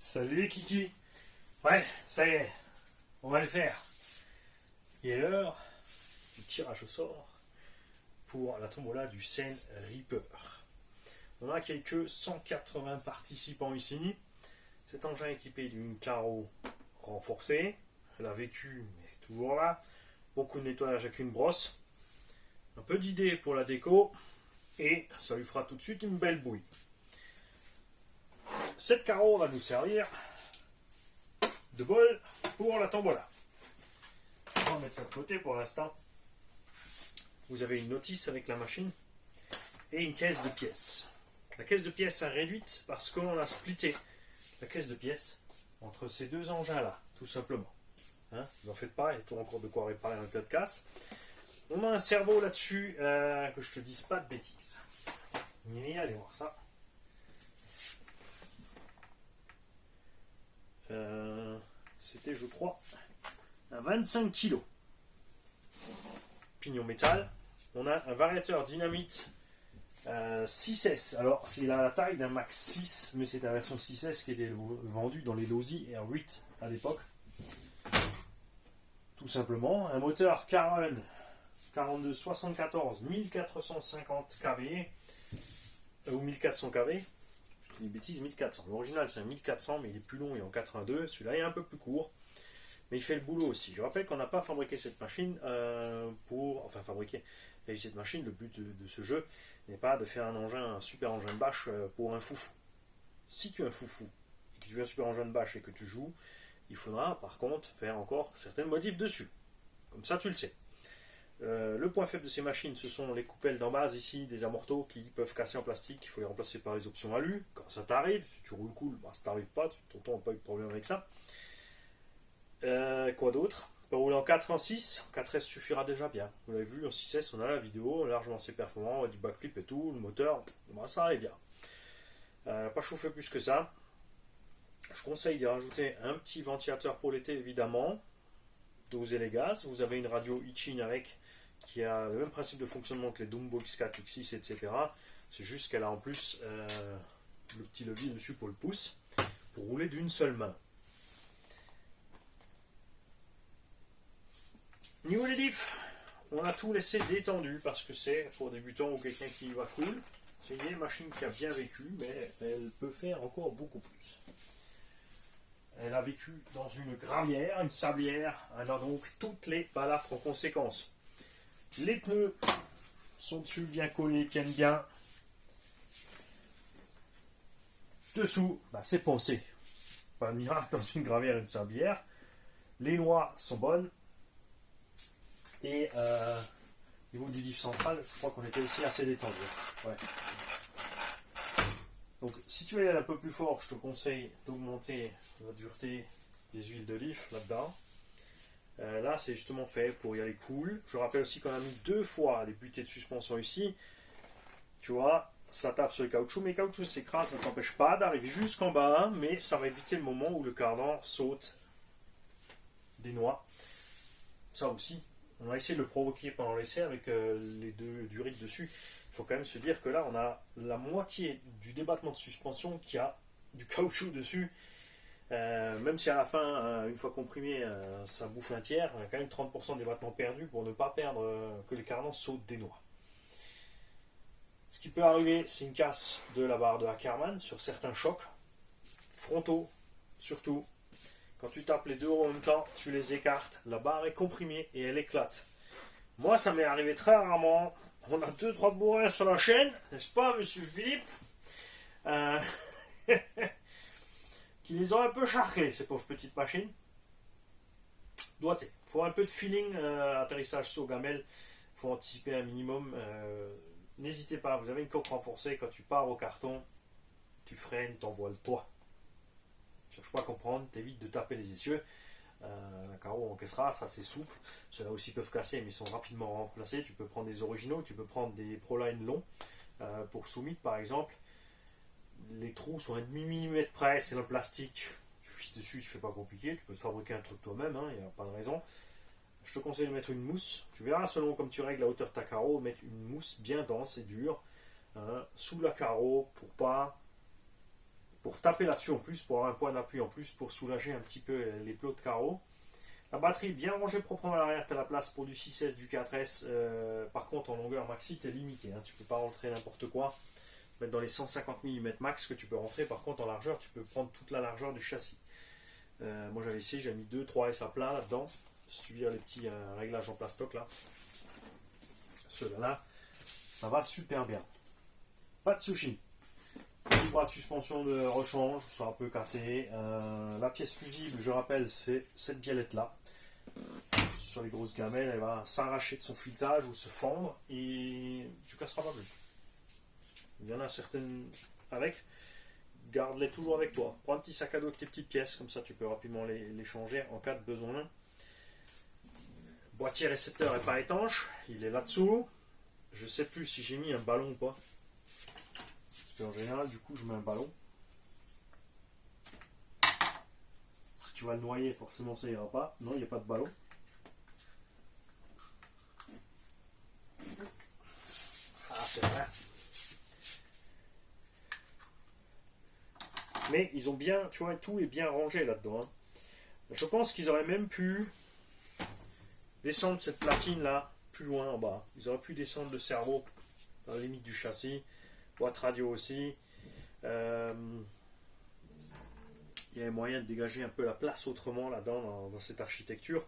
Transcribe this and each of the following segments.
Salut les kiki. Ouais, ça y est, on va le faire. Il est l'heure du tirage au sort pour la tombola du Seine Reaper. On a quelques 180 participants ici. Cet engin est équipé d'une carreau renforcée. Elle a vécu, mais toujours là. Beaucoup de nettoyage avec une brosse. Un peu d'idée pour la déco. Et ça lui fera tout de suite une belle bouille. Cette carreau va nous servir de bol pour la tombola. On va mettre ça de côté pour l'instant. Vous avez une notice avec la machine et une caisse de pièces. La caisse de pièces est réduite parce qu'on a splitté la caisse de pièces entre ces deux engins-là, tout simplement. Hein, vous n'en faites pas, il y a toujours encore de quoi réparer un cas de casse. On a un cerveau là-dessus, que je te dise pas de bêtises. Allez voir ça. C'était, je crois, un 25 kg. Pignon métal. On a un variateur dynamite 6S. Alors, il a la taille d'un Max 6, mais c'est la version 6S qui était vendue dans les Losi R8 à l'époque. Tout simplement. Un moteur Carlin 4274 1450 kV ou 1400 kV. Je dis une bêtise, 1400. L'original c'est un 1400, mais il est plus long et en 82. Celui-là est un peu plus court, mais il fait le boulot aussi. Je rappelle qu'on n'a pas fabriqué cette machine cette machine, le but de ce jeu n'est pas de faire un super engin de bâche pour un foufou. Si tu es un foufou et que tu veux un super engin de bâche et que tu joues, il faudra par contre faire encore certaines modifs dessus. Comme ça tu le sais. Le point faible de ces machines, ce sont les coupelles d'en base ici, des amortos qui peuvent casser en plastique. Il faut les remplacer par les options alu. Quand ça t'arrive, si tu roules cool, ça t'arrive pas, tonton n'a pas eu de problème avec ça. Quoi d'autre? On peut rouler en 4 en 6, en 4S suffira déjà bien. Vous l'avez vu, en 6S on a la vidéo, largement assez performant, du backflip et tout, le moteur, ça allait bien. Pas chauffer plus que ça. Je conseille de rajouter un petit ventilateur pour l'été évidemment. Doser les gaz. Vous avez une radio Ichin avec qui a le même principe de fonctionnement que les Dumbo X4, X6, etc. C'est juste qu'elle a en plus le petit levier dessus pour le pouce, pour rouler d'une seule main. Niveau des diffs, on a tout laissé détendu parce que c'est pour débutants ou quelqu'un qui va cool. C'est une machine qui a bien vécu, mais elle peut faire encore beaucoup plus. Elle a vécu dans une gravière, une sablière. Elle a donc toutes les balafres en conséquence. Les pneus sont dessus, bien collés, tiennent bien. Dessous, c'est poncé. Pas de miracle dans une gravière et une sablière. Les noix sont bonnes. Et au niveau du diff central, je crois qu'on était aussi assez détendu. Ouais. Donc si tu veux aller un peu plus fort, je te conseille d'augmenter la dureté des huiles d'olive là-dedans. Là c'est justement fait pour y aller cool. Je rappelle aussi qu'on a mis 2 fois les butées de suspension ici. Tu vois, ça tape sur le caoutchouc, mais le caoutchouc s'écrase, ça ne t'empêche pas d'arriver jusqu'en bas, mais ça va éviter le moment où le cardan saute des noix. Ça aussi, on a essayé de le provoquer pendant l'essai avec les 2 durites dessus. Il faut quand même se dire que là, on a la moitié du débattement de suspension qui a du caoutchouc dessus. Même si à la fin, une fois comprimé, ça bouffe un tiers, on a quand même 30% de débattement perdu pour ne pas perdre que les cardans sautent des noix. Ce qui peut arriver, c'est une casse de la barre de Ackermann sur certains chocs frontaux, surtout. Quand tu tapes les 2 en même temps, tu les écartes, la barre est comprimée et elle éclate. Moi, ça m'est arrivé très rarement. On a 2-3 bourrins sur la chaîne, n'est-ce pas, monsieur Philippe qui les ont un peu charclés, ces pauvres petites machines. Doigté. Il faut un peu de feeling, atterrissage saut gamelle, il faut anticiper un minimum. N'hésitez pas, vous avez une coque renforcée, quand tu pars au carton, tu freines, t'envoies le toit. Cherche pas à comprendre, t'évites de taper les essieux. La carreau encaissera, ça c'est souple. Ceux-là aussi peuvent casser, mais ils sont rapidement remplacés. Tu peux prendre des originaux, tu peux prendre des Proline longs. Pour Summit par exemple, les trous sont à 1/2 mm près, c'est dans le plastique. Tu fiches dessus, tu fais pas compliqué, tu peux te fabriquer un truc toi-même, il n'y a pas de raison. Je te conseille de mettre une mousse. Tu verras selon comme tu règles la hauteur de ta carreau, mettre une mousse bien dense et dure sous la carreau pour pas pour taper là-dessus en plus, pour avoir un point d'appui en plus, pour soulager un petit peu les plots de carreau. La batterie bien rangée proprement à l'arrière, tu as la place pour du 6S, du 4S. Par contre, en longueur maxi, tu es limité. Hein. Tu ne peux pas rentrer n'importe quoi. Mettre dans les 150 mm max que tu peux rentrer. Par contre, en largeur, tu peux prendre toute la largeur du châssis. Moi, j'avais essayé, j'ai mis 2-3S à plat là-dedans. Si tu veux les petits réglages en plastoc là. Ceux-là, ça va super bien. Pas de sushi. Petit bras de suspension de rechange, ça un peu cassé. La pièce fusible, je rappelle, c'est cette biellette là. Sur les grosses gamelles, elle va s'arracher de son filetage ou se fendre et tu casseras pas plus. Il y en a certaines avec. Garde-les toujours avec toi. Prends un petit sac à dos avec tes petites pièces, comme ça tu peux rapidement les changer en cas de besoin. Boîtier récepteur n'est pas étanche, il est là-dessous. Je sais plus si j'ai mis un ballon ou pas. Parce qu'en général, du coup, je mets un ballon. Si tu vas le noyer, forcément ça ira pas. Non, il n'y a pas de ballon. Ah, c'est vrai. Mais ils ont bien, tu vois, tout est bien rangé là-dedans. Hein. Je pense qu'ils auraient même pu descendre cette platine là plus loin en bas. Ils auraient pu descendre le cerveau dans la limite du châssis. Boîte radio aussi. Il y a moyen de dégager un peu la place autrement là-dedans dans cette architecture.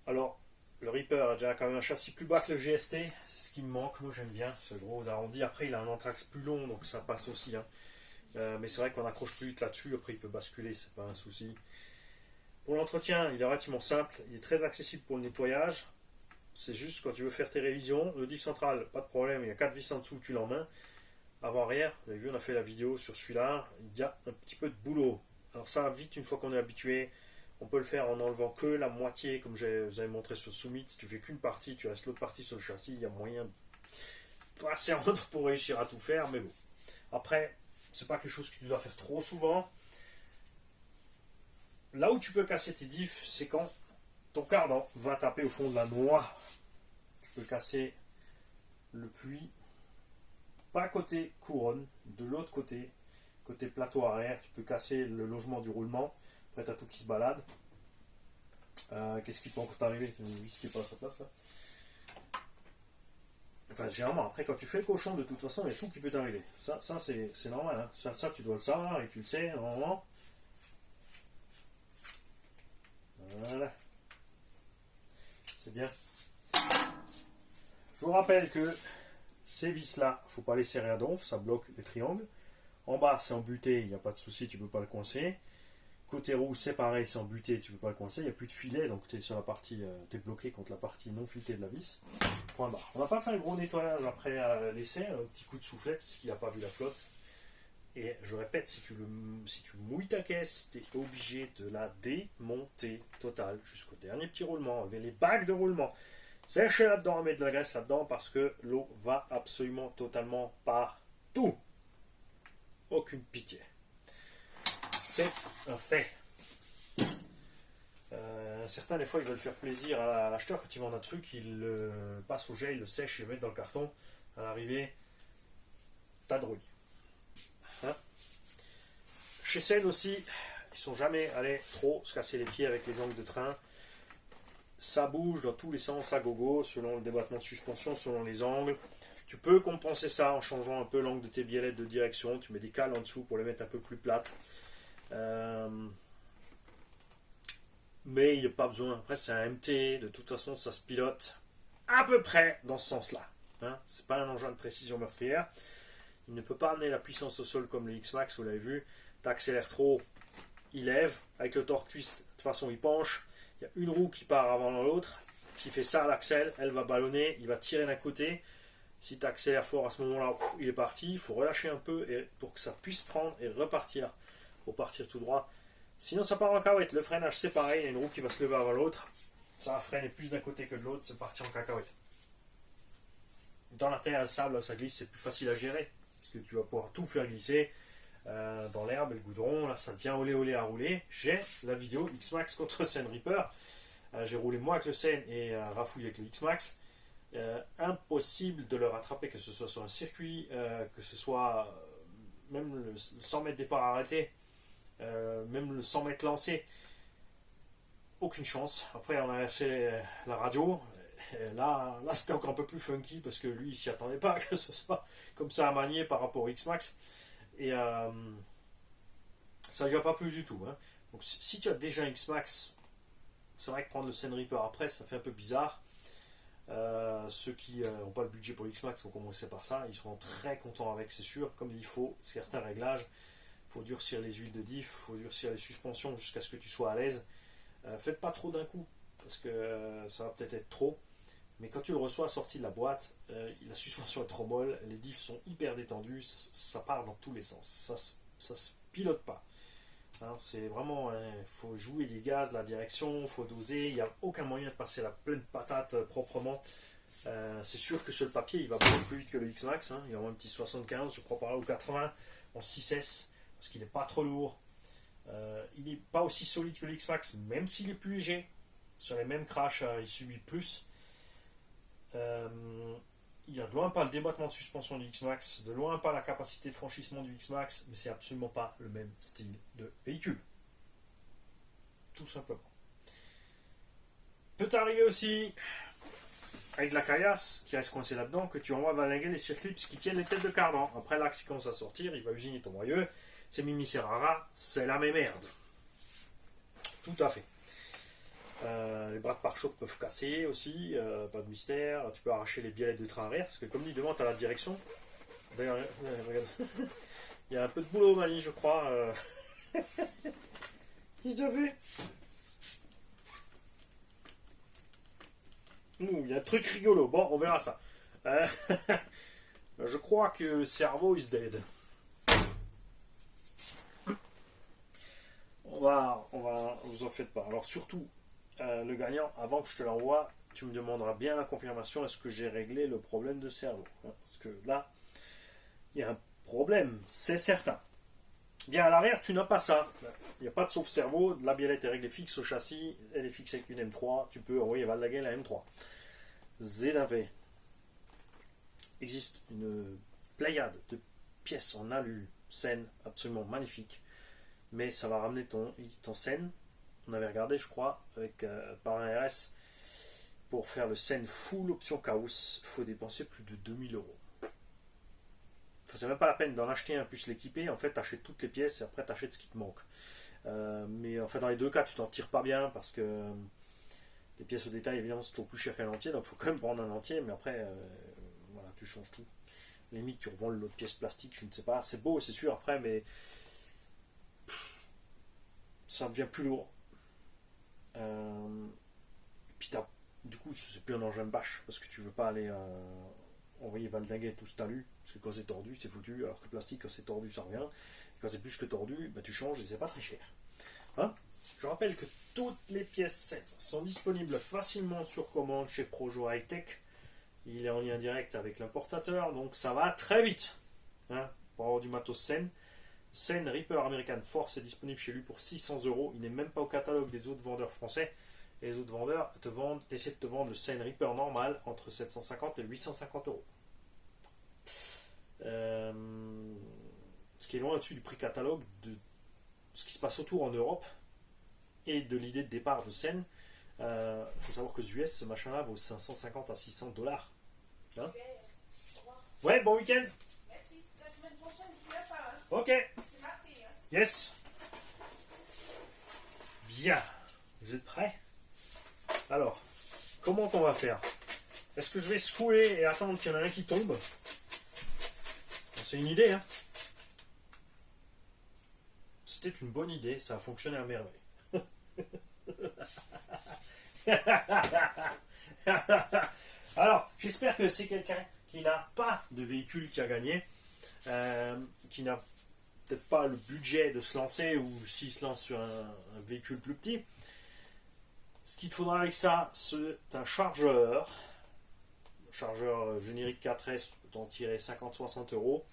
Alors, le Reaper a déjà quand même un châssis plus bas que le GST. C'est ce qui me manque. Moi, j'aime bien ce gros arrondi. Après, il a un anthrax plus long, donc ça passe aussi. Hein. Mais c'est vrai qu'on accroche plus vite là-dessus. Après, il peut basculer, c'est pas un souci. Pour l'entretien, il est relativement simple. Il est très accessible pour le nettoyage. C'est juste quand tu veux faire tes révisions. Le diff central, pas de problème. Il y a 4 vis en dessous, tu l'en mets. Avant-arrière, vous avez vu, on a fait la vidéo sur celui-là. Il y a un petit peu de boulot. Alors ça, vite, une fois qu'on est habitué, on peut le faire en enlevant que la moitié, comme je vous avais montré sur Summit. Tu fais qu'une partie, tu restes l'autre partie sur le châssis. Il y a moyen de passer en autre pour réussir à tout faire. Mais bon. Après, c'est pas quelque chose que tu dois faire trop souvent. Là où tu peux casser tes diffs, c'est quand ton cardan va taper au fond de la noix. Tu peux casser le puits, pas côté couronne, de l'autre côté, côté plateau arrière. Tu peux casser le logement du roulement. Après, tu as tout qui se balade. Qu'est-ce qui peut encore t'arriver? Tu une vis qui est pas à sa place là. Enfin, généralement, après, quand tu fais le cochon, de toute façon, il y a tout qui peut t'arriver. Ça c'est normal. Hein. Ça, tu dois le savoir et tu le sais, normalement. Voilà. C'est bien. Je vous rappelle que ces vis-là, il ne faut pas les serrer à donf, ça bloque les triangles. En bas, c'est embuté, il n'y a pas de souci, tu ne peux pas le coincer. Côté roue, c'est pareil, c'est embuté, tu ne peux pas le coincer. Il n'y a plus de filet, donc tu es sur la partie, tu es bloqué contre la partie non filetée de la vis. Point barre. On va pas faire un gros nettoyage après l'essai, un petit coup de soufflet, puisqu'il n'a pas vu la flotte. Et je répète, si tu mouilles ta caisse, tu es obligé de la démonter totale jusqu'au dernier petit roulement, avec les bagues de roulement. Sécher là-dedans, mettre de la graisse là-dedans parce que l'eau va absolument totalement partout. Aucune pitié. C'est un fait. Certains, des fois, ils veulent faire plaisir à l'acheteur quand ils vendent un truc, ils le passent au gel, ils le sèchent, ils le mettent dans le carton. À l'arrivée, t'as drouille. Hein? Chez Sen aussi, ils sont jamais allés trop se casser les pieds avec les angles de train. Ça bouge dans tous les sens à gogo, selon le débattement de suspension, selon les angles. Tu peux compenser ça en changeant un peu l'angle de tes biellettes de direction. Tu mets des cales en dessous pour les mettre un peu plus plates. Mais il n'y a pas besoin. Après, c'est un MT. De toute façon, ça se pilote à peu près dans ce sens-là. Hein, c'est pas un engin de précision meurtrière. Il ne peut pas amener la puissance au sol comme le X-Max, vous l'avez vu. Tu accélères trop, il lève. Avec le torque twist, de toute façon, il penche. Il y a une roue qui part avant l'autre, qui fait ça à l'axel, elle va ballonner, il va tirer d'un côté. Si tu accélères fort à ce moment-là, il est parti. Il faut relâcher un peu pour que ça puisse prendre et repartir. Pour partir tout droit. Sinon, ça part en cacahuète. Le freinage, c'est pareil. Il y a une roue qui va se lever avant l'autre. Ça va freiner plus d'un côté que de l'autre. C'est parti en cacahuète. Dans la terre, le sable, ça glisse, c'est plus facile à gérer. Parce que tu vas pouvoir tout faire glisser. Dans l'herbe et le goudron, là ça devient olé olé à rouler. J'ai la vidéo X-Max contre Sen Reaper. J'ai roulé moi avec le Sen et Rafouille avec le X-Max. Impossible de le rattraper, que ce soit sur un circuit, que ce soit même le 100 mètres départ arrêté, même le 100 mètres lancé, aucune chance. Après, on a versé la radio. Et là c'était encore un peu plus funky parce que lui, il s'y attendait pas que ce soit comme ça à manier par rapport au X-Max. Et ça lui a pas plu du tout. Hein. Donc, si tu as déjà un X-Max, c'est vrai que prendre le Scène Reaper après, ça fait un peu bizarre. Ceux qui n'ont pas le budget pour X-Max vont commencer par ça. Ils seront très contents avec, c'est sûr. Comme il faut certains réglages. Il faut durcir les huiles de diff, il faut durcir les suspensions jusqu'à ce que tu sois à l'aise. Faites pas trop d'un coup, parce que ça va peut-être être trop. Mais quand tu le reçois sorti de la boîte, la suspension est trop molle, les diffs sont hyper détendus, ça part dans tous les sens. Ça se pilote pas. Hein, c'est vraiment, il faut jouer les gaz, la direction, il faut doser. Il n'y a aucun moyen de passer la pleine patate proprement. C'est sûr que sur le papier, il va beaucoup plus vite que le X-Max. Hein, il a un petit 75, je crois par là, ou 80 en 6S, parce qu'il n'est pas trop lourd. Il n'est pas aussi solide que le X-Max, même s'il est plus léger. Sur les mêmes crashs, il subit plus. Il n'y a de loin pas le débattement de suspension du X-Max, de loin pas la capacité de franchissement du X-Max, mais c'est absolument pas le même style de véhicule. Tout simplement. Peut arriver aussi, avec de la caillasse qui reste coincée là-dedans, que tu envoies valinguer les circuits qui tiennent les têtes de cardan. Après l'axe qui commence à sortir, il va usiner ton moyeu. C'est Mimi Serrara, c'est la même merde. Tout à fait. Les bras de pare-choc peuvent casser aussi, pas de mystère. Tu peux arracher les bielles de train arrière, parce que comme dit devant, tu as la direction. D'ailleurs, regarde. Il y a un peu de boulot, Mali, je crois. Il se devait. Il y a un truc rigolo. Bon, on verra ça. Je crois que le cerveau is dead. Vous en faites pas. Alors surtout, le gagnant, avant que je te l'envoie, tu me demanderas bien la confirmation, est-ce que j'ai réglé le problème de cerveau, hein, parce que là, il y a un problème, c'est certain. Bien à l'arrière, tu n'as pas ça. Il n'y a pas de sauve-cerveau, la biellette est réglée fixe au châssis, elle est fixée avec une M3, tu peux envoyer Valdaguer la M3. C'est un fait. Il existe une pléiade de pièces en alu, scène absolument magnifique, mais ça va ramener ton scène. On avait regardé, je crois, avec par un RS, pour faire le scène full option chaos, il faut dépenser plus de 2000 euros. Enfin, c'est même pas la peine d'en acheter un plus l'équiper. En fait, tu achètes toutes les pièces et après tu achètes ce qui te manque. Mais en fait, dans les deux cas, tu t'en tires pas bien parce que les pièces au détail, évidemment, c'est toujours plus cher qu'un entier. Donc, il faut quand même prendre un entier. Mais après, voilà, tu changes tout. Limite, tu revends l'autre pièce plastique, je ne sais pas. C'est beau, c'est sûr, après, mais ça devient plus lourd. Puis du coup, c'est plus un engin de bâche parce que tu veux pas aller envoyer valdinguer tout ce talus parce que quand c'est tordu, c'est foutu. Alors que le plastique, quand c'est tordu, ça revient. Et quand c'est plus que tordu, bah, tu changes et c'est pas très cher. Hein, je rappelle que toutes les pièces scène sont disponibles facilement sur commande chez Projo High Tech. Il est en lien direct avec l'importateur, donc ça va très vite. Hein, pour avoir du matos scène. Scène Reaper American Force est disponible chez lui pour 600 euros. Il n'est même pas au catalogue des autres vendeurs français. Et les autres vendeurs essaient de te vendre le Scène Reaper normal entre 750 et 850 euros. Ce qui est loin au-dessus du prix catalogue de ce qui se passe autour en Europe et de l'idée de départ de Scène. Il faut savoir que aux US, ce machin-là vaut 550 à 600 dollars. Hein, ouais, bon week-end. Merci. La semaine prochaine, je ne suis pas. Hein. Ok. C'est marqué. Hein. Yes. Bien. Vous êtes prêts? Alors, comment qu'on va faire? Est-ce que je vais secouer et attendre qu'il y en a un qui tombe? C'est une idée, hein? C'était une bonne idée, ça a fonctionné à merveille. Alors, j'espère que c'est quelqu'un qui n'a pas de véhicule qui a gagné, qui n'a peut-être pas le budget de se lancer, ou s'il se lance sur un véhicule plus petit. Ce qu'il te faudra avec ça, c'est un chargeur générique 4S, tu peux t'en tirer 50-60 euros,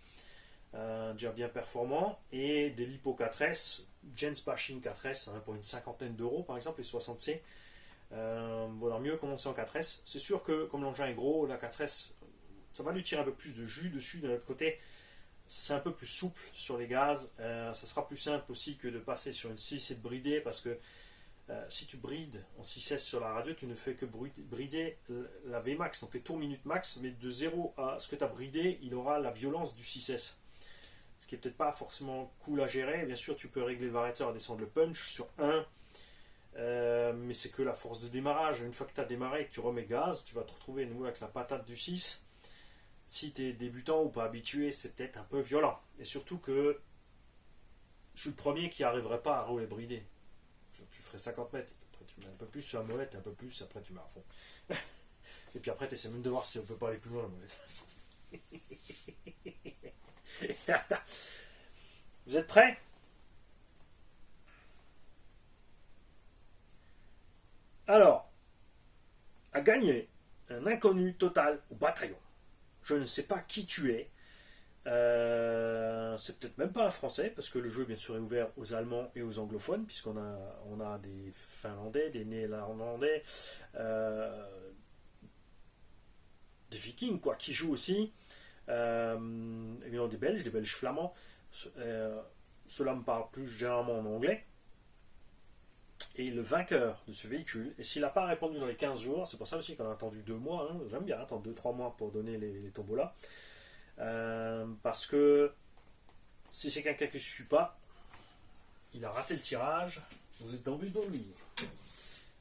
déjà bien performant, et des lipo 4S, Jens Bashing 4S, hein, pour une cinquantaine d'euros par exemple, les 60C. Voilà, mieux commencer en 4S. C'est sûr que comme l'engin est gros, la 4S, ça va lui tirer un peu plus de jus dessus. De l'autre côté, c'est un peu plus souple sur les gaz. Ça sera plus simple aussi que de passer sur une 6 et de brider, parce que si tu brides en 6S sur la radio, tu ne fais que brider la Vmax, donc les tours minutes max, mais de 0 à ce que tu as bridé, il aura la violence du 6S. Ce qui est peut-être pas forcément cool à gérer. Bien sûr, tu peux régler le variateur à descendre le punch sur 1, mais c'est que la force de démarrage. Une fois que tu as démarré et que tu remets gaz, tu vas te retrouver de nouveau avec la patate du 6. Si tu es débutant ou pas habitué, c'est peut-être un peu violent. Et surtout que je suis le premier qui n'arriverait pas à rouler bridé. Tu ferais 50 mètres, après tu mets un peu plus sur la molette, un peu plus, après tu mets à fond. Et puis après tu essaies même de voir si on peut pas aller plus loin la molette. Vous êtes prêts? Alors, à gagner un inconnu total au bataillon. Je ne sais pas qui tu es. C'est peut-être même pas un français, parce que le jeu bien sûr est ouvert aux Allemands et aux anglophones, puisqu'on a des Finlandais, des Néerlandais, des Vikings quoi, qui jouent aussi, évidemment des Belges flamands. Cela me parle plus généralement en anglais. Et le vainqueur de ce véhicule, et s'il n'a pas répondu dans les 15 jours, c'est pour ça aussi qu'on a attendu 2 mois, hein, j'aime bien attendre 2-3 mois pour donner les tombolas, parce que si c'est quelqu'un que je ne suis pas, il a raté le tirage, vous êtes dans le livre.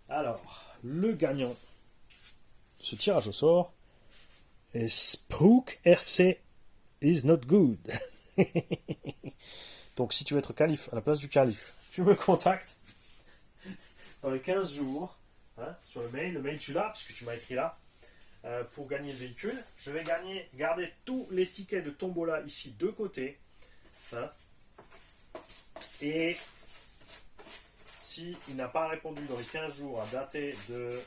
Alors, le gagnant de ce tirage au sort est Sprook RC is not good. Donc si tu veux être calife à la place du calife, tu me contactes dans les 15 jours, hein, sur le mail tu l'as, parce que tu m'as écrit là, pour gagner le véhicule. Je vais garder tous les tickets de tombola ici de côté, hein, et s'il n'a pas répondu dans les 15 jours à dater de...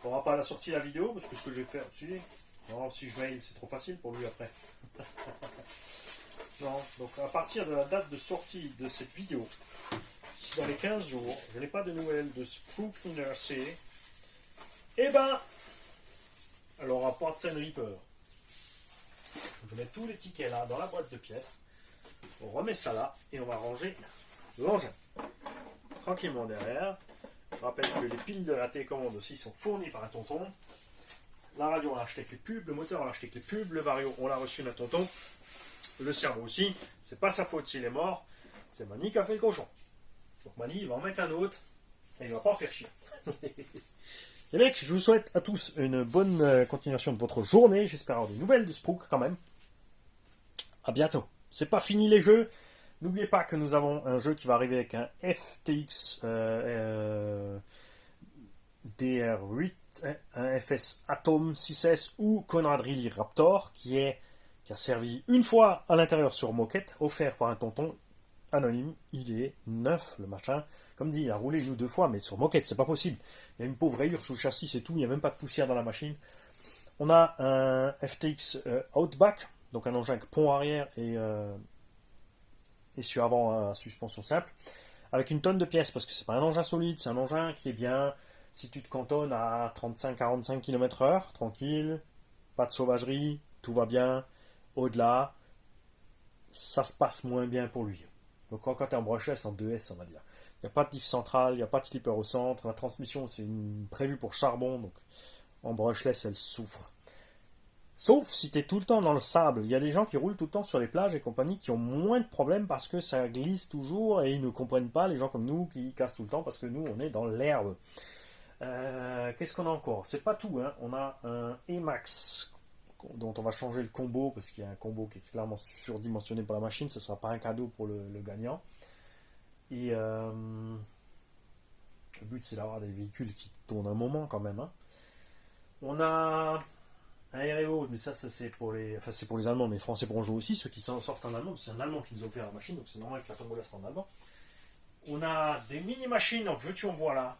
On n'aura pas la sortie de la vidéo, parce que ce que je vais faire, si je mail, c'est trop facile pour lui après. Non, donc à partir de la date de sortie de cette vidéo, si dans les 15 jours, je n'ai pas de nouvelles de Sprook RC, eh ben, elle aura pas de scène Reaper. Je mets tous les tickets là dans la boîte de pièces, on remet ça là, et on va ranger l'engin. Tranquillement derrière. Je rappelle que les piles de la télécommande aussi sont fournies par un tonton. La radio on l'a acheté avec les pubs, le moteur on l'a acheté avec les pubs, le vario on l'a reçu d'un tonton. Le cerveau aussi, c'est pas sa faute s'il est mort, c'est Mani qui a fait le cochon. Donc Mani il va en mettre un autre et il va pas en faire chier. Les mecs, je vous souhaite à tous une bonne continuation de votre journée. J'espère avoir des nouvelles de Sprook quand même. À bientôt. C'est pas fini les jeux. N'oubliez pas que nous avons un jeu qui va arriver avec un FTX DR8, un FS Atom 6S ou Conrad Riley Raptor qui a servi une fois à l'intérieur sur moquette, offert par un tonton anonyme. Il est neuf le machin. Comme dit, il a roulé 1 ou 2 fois, mais sur moquette, c'est pas possible. Il y a une pauvre rayure sous le châssis, c'est tout. Il n'y a même pas de poussière dans la machine. On a un FTX Outback, donc un engin avec pont arrière et essieu avant à suspension simple, avec une tonne de pièces, parce que c'est pas un engin solide, c'est un engin qui est bien. Si tu te cantonnes à 35-45 km/h, tranquille, pas de sauvagerie, tout va bien. Au-delà, ça se passe moins bien pour lui. Donc quand tu es en brushless, en 2S, on va dire. Il n'y a pas de diff central, il n'y a pas de slipper au centre. La transmission, c'est prévue pour charbon, donc en brushless, elle souffre. Sauf si tu es tout le temps dans le sable. Il y a des gens qui roulent tout le temps sur les plages et compagnie qui ont moins de problèmes parce que ça glisse toujours et ils ne comprennent pas, les gens comme nous qui cassent tout le temps parce que nous, on est dans l'herbe. Qu'est-ce qu'on a encore? C'est pas tout, hein. On a un Emax dont on va changer le combo parce qu'il y a un combo qui est clairement surdimensionné pour la machine, ce ne sera pas un cadeau pour le gagnant. Et le but c'est d'avoir des véhicules qui tournent un moment quand même, hein. On a un REO, mais ça c'est pour les Allemands, mais les Français pourront jouer aussi, ceux qui s'en sortent en allemand, c'est un Allemand qui nous a offert la machine, donc c'est normal que la tombola soit en allemand. On a des mini-machines en veux-tu en voilà.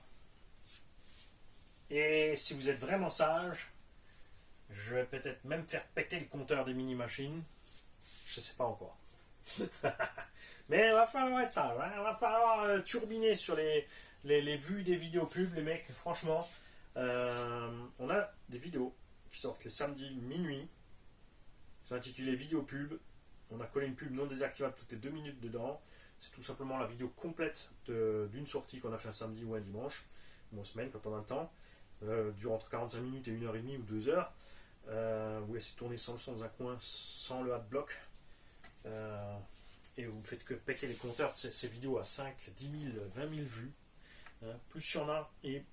Et si vous êtes vraiment sage, je vais peut-être même faire péter le compteur des mini-machines. Je sais pas encore. Mais il va falloir être sage, hein. Il va falloir turbiner sur les vues des vidéos pubs, les mecs. Franchement, on a des vidéos qui sortent les samedis minuit. C'est intitulé vidéo pub. On a collé une pub non désactivable toutes les 2 minutes dedans. C'est tout simplement la vidéo complète d'une sortie qu'on a fait un samedi ou un dimanche, ou en semaine quand on a le temps. Dure entre 45 minutes et 1h30 ou 2 heures. Vous laissez tourner sans le son dans un coin, sans le adblock. Et vous ne faites que péter les compteurs de ces vidéos à 5, 10 000, 20 000 vues. Plus il y en a, et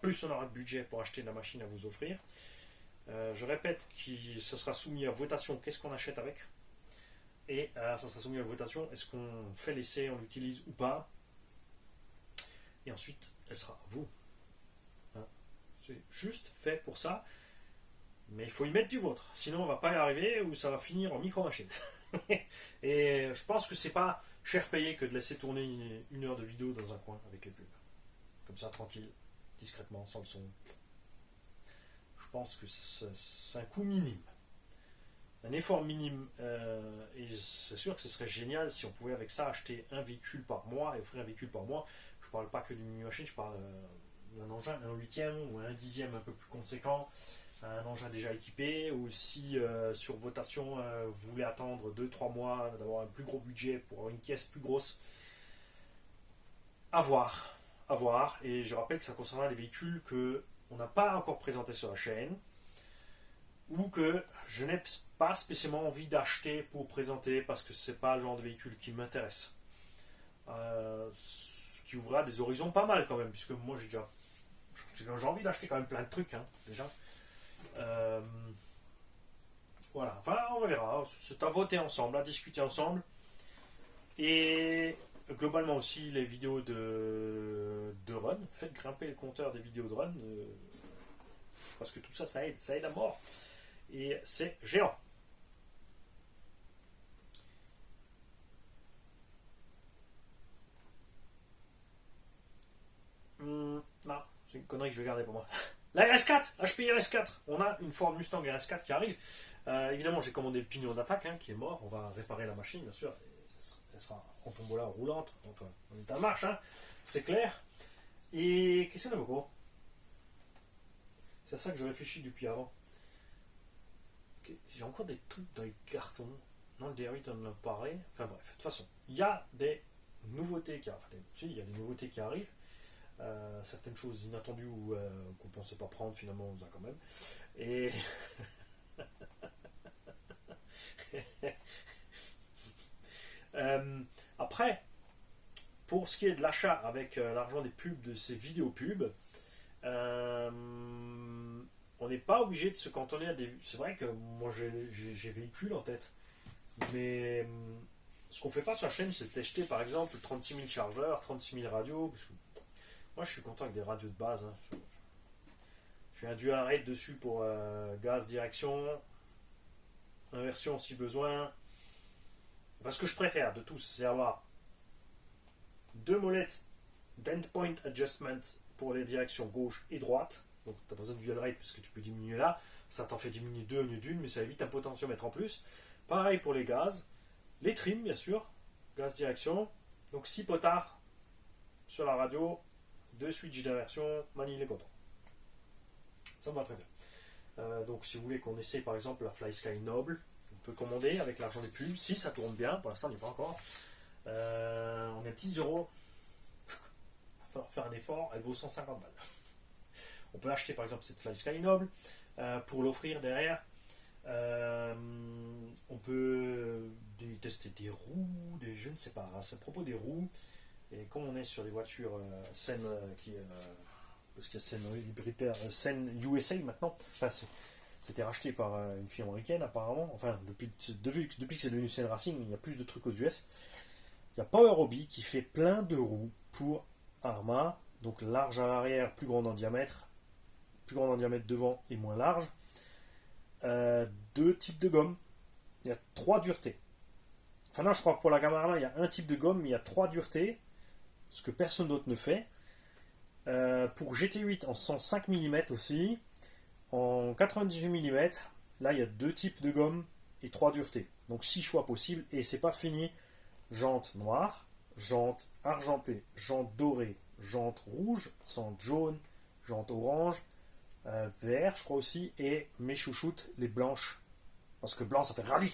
plus on aura de budget pour acheter la machine à vous offrir. Je répète que ce sera soumis à votation, qu'est-ce qu'on achète avec. Et ça sera soumis à votation, est-ce qu'on fait l'essai, on l'utilise ou pas. Et ensuite, elle sera à vous. C'est juste fait pour ça. Mais il faut y mettre du vôtre. Sinon, on va pas y arriver ou ça va finir en micro-machine. Et je pense que c'est pas cher payé que de laisser tourner une heure de vidéo dans un coin avec les pubs. Comme ça, tranquille, discrètement, sans le son. Je pense que c'est un coût minime. Un effort minime. Et c'est sûr que ce serait génial si on pouvait avec ça acheter un véhicule par mois et offrir un véhicule par mois. Je parle pas que d'une mini-machine, je parle d'un engin, un 8e ou un 10e un peu plus conséquent. Un engin déjà équipé, ou si sur votation vous voulez attendre 2-3 mois d'avoir un plus gros budget pour avoir une caisse plus grosse, à voir, et je rappelle que ça concernera des véhicules que on n'a pas encore présentés sur la chaîne, ou que je n'ai pas spécialement envie d'acheter pour présenter parce que c'est pas le genre de véhicule qui m'intéresse. Ce qui ouvrira des horizons pas mal quand même, puisque moi j'ai envie d'acheter quand même plein de trucs déjà. Voilà, enfin on verra, c'est à voter ensemble, à discuter ensemble. Et globalement aussi les vidéos de run, faites grimper le compteur des vidéos de run, parce que tout ça, ça aide à mort. Et c'est géant. Non, c'est une connerie que je vais garder pour moi. La RS4, HP RS4, on a une Ford Mustang RS4 qui arrive. Évidemment, j'ai commandé le pignon d'attaque qui est mort. On va réparer la machine, bien sûr. Elle sera en tombola roulante. Enfin, on est en marche, c'est clair. Et qu'est-ce qu'il y a de beau? C'est à ça que je réfléchis depuis avant. J'ai encore des trucs dans les cartons. Non, le DRI, on en a parlé. Enfin bref, de toute façon, il y a des nouveautés qui arrivent. Il y a des nouveautés qui arrivent. Certaines choses inattendues ou qu'on ne pensait pas prendre, finalement on les a quand même. Et après, pour ce qui est de l'achat avec l'argent des pubs, de ces vidéos pubs, on n'est pas obligé de se cantonner à des. C'est vrai que moi j'ai véhicule en tête, mais ce qu'on fait pas sur la chaîne, c'est d'acheter par exemple 36 000 chargeurs, 36 000 radios. Parce que moi je suis content avec des radios de base. J'ai un dual rate dessus pour gaz, direction, inversion si besoin. Enfin, ce que je préfère de tous, c'est avoir deux molettes d'endpoint adjustment pour les directions gauche et droite. Donc tu as besoin de dual rate parce que tu peux diminuer là. Ça t'en fait diminuer deux au lieu d'une, mais ça évite un potentiomètre en plus. Pareil pour les gaz. Les trims, bien sûr. Gaz, direction. Donc 6 potards sur la radio. 2 switches d'inversion. Manille est content. Ça me va très bien. Donc si vous voulez qu'on essaye par exemple la FlySky Noble, on peut commander avec l'argent des pubs. Si ça tourne bien, pour l'instant il n'y a pas encore. On est à 10 euros. Il va falloir faire un effort, elle vaut 150 balles. On peut acheter par exemple cette FlySky Noble pour l'offrir derrière. On peut tester des roues, je ne sais pas, c'est à propos des roues. Et comme on est sur les voitures Sen parce qu'il y a Sen hybritaire, Sen USA maintenant, enfin c'était racheté par une firme américaine apparemment, enfin depuis que c'est devenu Sen Racing, il y a plus de trucs aux US. Il y a Power Hobby qui fait plein de roues pour Arma, donc large à l'arrière, plus grande en diamètre devant et moins large. Deux types de gomme, il y a 3 duretés. Enfin non, je crois que pour la gamme Arma il y a un type de gomme, mais il y a 3 duretés, ce que personne d'autre ne fait. Pour GT8 en 105 mm aussi, en 98 mm, là il y a 2 types de gomme et 3 duretés. Donc 6 choix possibles et c'est pas fini. Jante noire, jante argentée, jante dorée, jante rouge, jante jaune, jante orange, vert je crois aussi, et mes chouchoutes, les blanches Parce que blanc, ça fait rallye.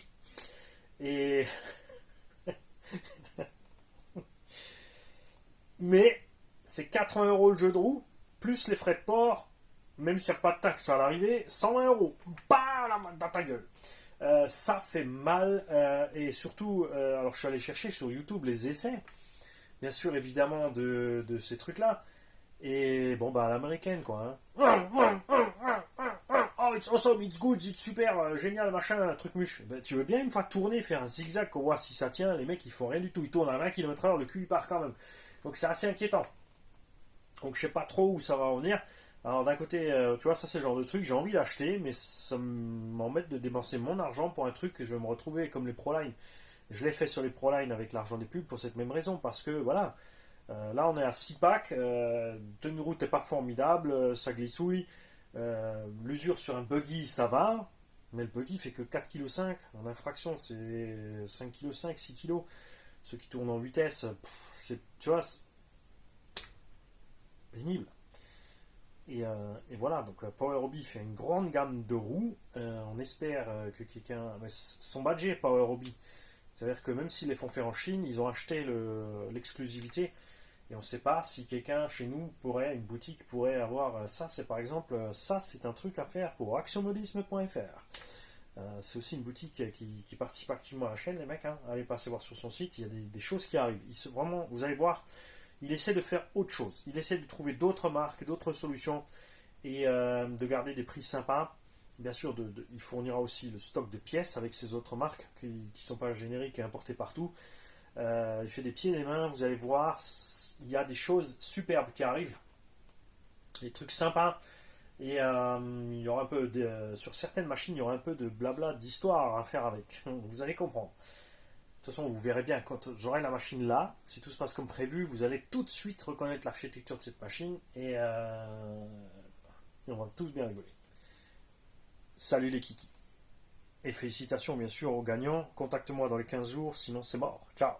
Et... Mais c'est 80 euros le jeu de roue, plus les frais de port, même s'il n'y a pas de taxe à l'arrivée, 120 euros. Bah, dans ta gueule. Ça fait mal. Et surtout, alors je suis allé chercher sur YouTube les essais, bien sûr, évidemment, de ces trucs-là. Et bon, bah, à l'américaine, quoi. Hein. Oh, it's awesome, it's good, it's super, génial, machin, truc muche. Ben, tu veux bien une fois tourner, faire un zigzag, qu'on voit si ça tient. Les mecs, ils font rien du tout. Ils tournent à 20 km/h, le cul, il part quand même. Donc, c'est assez inquiétant. Donc, je sais pas trop où ça va en venir. Alors, d'un côté, tu vois, ça, c'est le genre de truc, j'ai envie d'acheter, mais ça m'embête de dépenser mon argent pour un truc que je vais me retrouver comme les Proline. Je l'ai fait sur les Proline avec l'argent des pubs pour cette même raison, parce que, voilà. Là, on est à 6 packs. Tenue route n'est pas formidable. Ça glissouille. L'usure sur un buggy, ça va. Mais le buggy fait que 4,5 kg. En infraction, c'est 5,5 kg, 6 kg. Ceux qui tournent en vitesse, tu vois, c'est pénible. Et voilà, donc Power Hobby fait une grande gamme de roues. On espère que quelqu'un. Son budget Power Hobby. C'est-à-dire que même s'ils les font faire en Chine, ils ont acheté l'exclusivité. Et on ne sait pas si quelqu'un chez nous une boutique pourrait avoir ça. C'est par exemple, ça c'est un truc à faire pour actionmodisme.fr. C'est aussi une boutique qui participe activement à la chaîne, les mecs. Hein. Allez passer voir sur son site, il y a des choses qui arrivent. Vraiment, vous allez voir, il essaie de faire autre chose. Il essaie de trouver d'autres marques, d'autres solutions et de garder des prix sympas. Bien sûr, il fournira aussi le stock de pièces avec ces autres marques qui ne sont pas génériques et importées partout. Il fait des pieds et des mains, vous allez voir. Il y a des choses superbes qui arrivent, des trucs sympas, et il y aura un peu sur certaines machines, il y aura un peu de blabla, d'histoire à faire avec. Vous allez comprendre. De toute façon, vous verrez bien quand j'aurai la machine là, si tout se passe comme prévu, vous allez tout de suite reconnaître l'architecture de cette machine et on va tous bien rigoler. Salut les kikis. Et félicitations bien sûr aux gagnants. Contacte-moi dans les 15 jours, sinon c'est mort. Ciao.